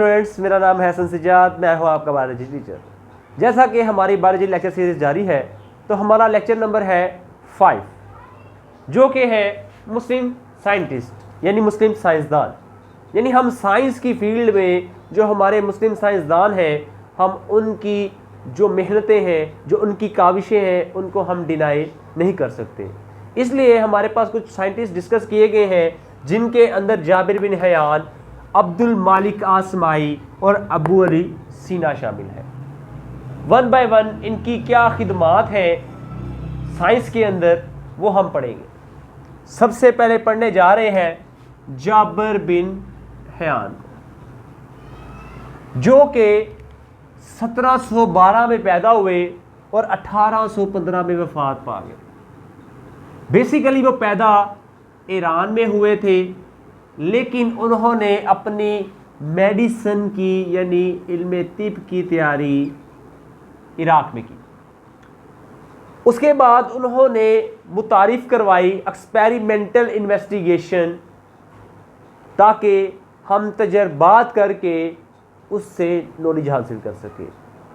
Students, मेरा नाम है हसन सजाद, मैं हूँ आपका बायोलॉजी टीचर। जैसा कि हमारी बायोलॉजी लेक्चर सीरीज जारी है, तो हमारा लेक्चर नंबर है 5, जो कि है मुस्लिम साइंटिस्ट यानी मुस्लिम साइंसदान। यानी हम साइंस की फील्ड में जो हमारे मुस्लिम साइंसदान हैं, हम उनकी जो मेहनतें हैं, जो उनकी काविशें हैं, उनको हम डिनाई नहीं कर सकते। इसलिए हमारे पास कुछ साइंटिस्ट डिस्कस किए गए हैं, जिनके अंदर जाबिर बिन हयान, अब्दुल मालिक आसमाई और अबू अली सीना शामिल है। वन बाय वन इनकी क्या खिदमात हैं साइंस के अंदर, वो हम पढ़ेंगे। सबसे पहले पढ़ने जा रहे हैं जाबिर बिन हयान, जो कि 1712 में पैदा हुए और 1815 में वफात पा गए। बेसिकली वो पैदा ईरान में हुए थे, लेकिन उन्होंने अपनी मेडिसिन की यानी इल्म तिब की तैयारी इराक में की। उसके बाद उन्होंने मुतारिफ करवाई एक्सपेरिमेंटल इन्वेस्टिगेशन, ताकि हम तजर्बात करके उससे नॉलेज हासिल कर सके।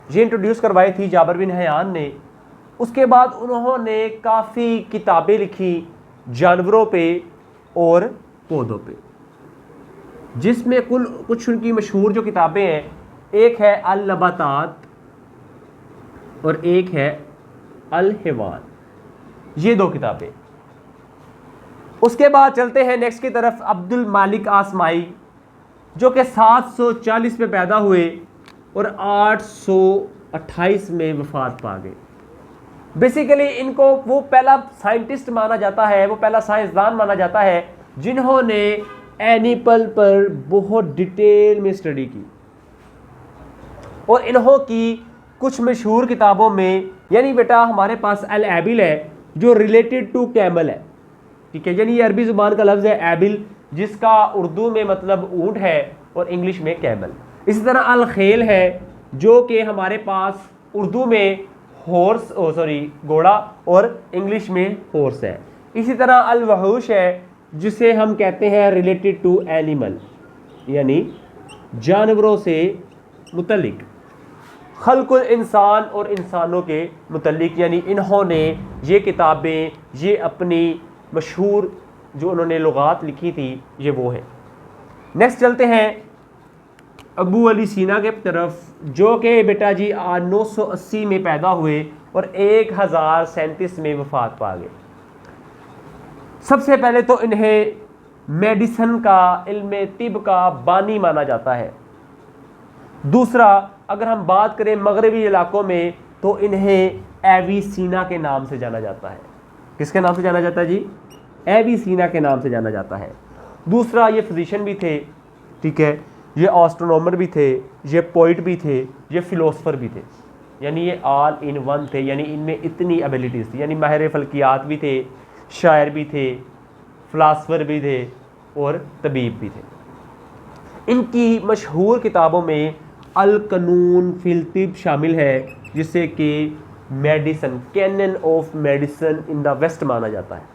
ये इंट्रोड्यूस करवाई थी जाबिर बिन हयान ने। उसके बाद उन्होंने काफ़ी किताबें लिखी जानवरों पे और पौधों पे, जिसमें कुछ उनकी मशहूर जो किताबें हैं, एक है अल नबातात और एक है अल हैवान, ये 2 किताबें। उसके बाद चलते हैं नेक्स्ट की तरफ, अब्दुल मालिक आसमाई, जो कि 740 में पैदा हुए और 828 में वफात पा गए। बेसिकली इनको वो पहला साइंटिस्ट माना जाता है, वो पहला साइंसदान माना जाता है जिन्होंने एनिमल पर बहुत डिटेल में स्टडी की। और इन्हों की कुछ मशहूर किताबों में, यानी बेटा हमारे पास अल एबिल है, जो रिलेटेड टू कैमल है, ठीक है। यानी ये अरबी ज़ुबान का लफ्ज़ है एबिल, जिसका उर्दू में मतलब ऊँट है और इंग्लिश में कैमल। इसी तरह अल खेल है, जो कि हमारे पास उर्दू में हॉर्स घोड़ा और इंग्लिश में हॉर्स है। इसी तरह अल वहूश है, जिसे हम कहते हैं रिलेटेड टू एनिमल, यानी जानवरों से मुतल्लिक, खल्कुल इंसान और इंसानों के मुतल्लिक। यानी इन्होंने ये किताबें, ये अपनी मशहूर जो उन्होंने लुगात लिखी थी, ये वो है। नेक्स्ट चलते हैं अबू अली सीना के तरफ, जो कि बेटा जी 980 में पैदा हुए और 1037 में वफात पा गए। सबसे पहले तो इन्हें मेडिसिन का, इल्म तिब का बानी माना जाता है। दूसरा, अगर हम बात करें मगरबी इलाकों में, तो इन्हें एविसीना के नाम से जाना जाता है। किसके नाम से जाना जाता है जी? एविसीना के नाम से जाना जाता है। दूसरा, ये फिजिशियन भी थे, ठीक है, ये एस्ट्रोनॉमर भी थे, ये पोइट भी थे, ये फिलोसफर भी थे। यानी ये ऑल इन वन थे, यानी इनमें इतनी एबिलिटीज़ थी। यानी माहिर फल्कियात भी थे, शायर भी थे, फ़िलासफ़र भी थे और तबीब भी थे। इनकी मशहूर किताबों में अल क़ानून फ़िल तिब शामिल है, जिसे कि medicine, canon of medicine in the west माना जाता है।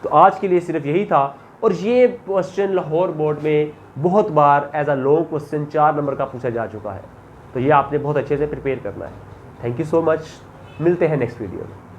तो आज के लिए सिर्फ यही था, और ये क्वेश्चन लाहौर बोर्ड में बहुत बार as a long question 4 number का पूछा जा चुका है, तो ये आपने बहुत अच्छे से प्रिपेयर करना है। थैंक यू सो मच, मिलते हैं नेक्स्ट वीडियो में।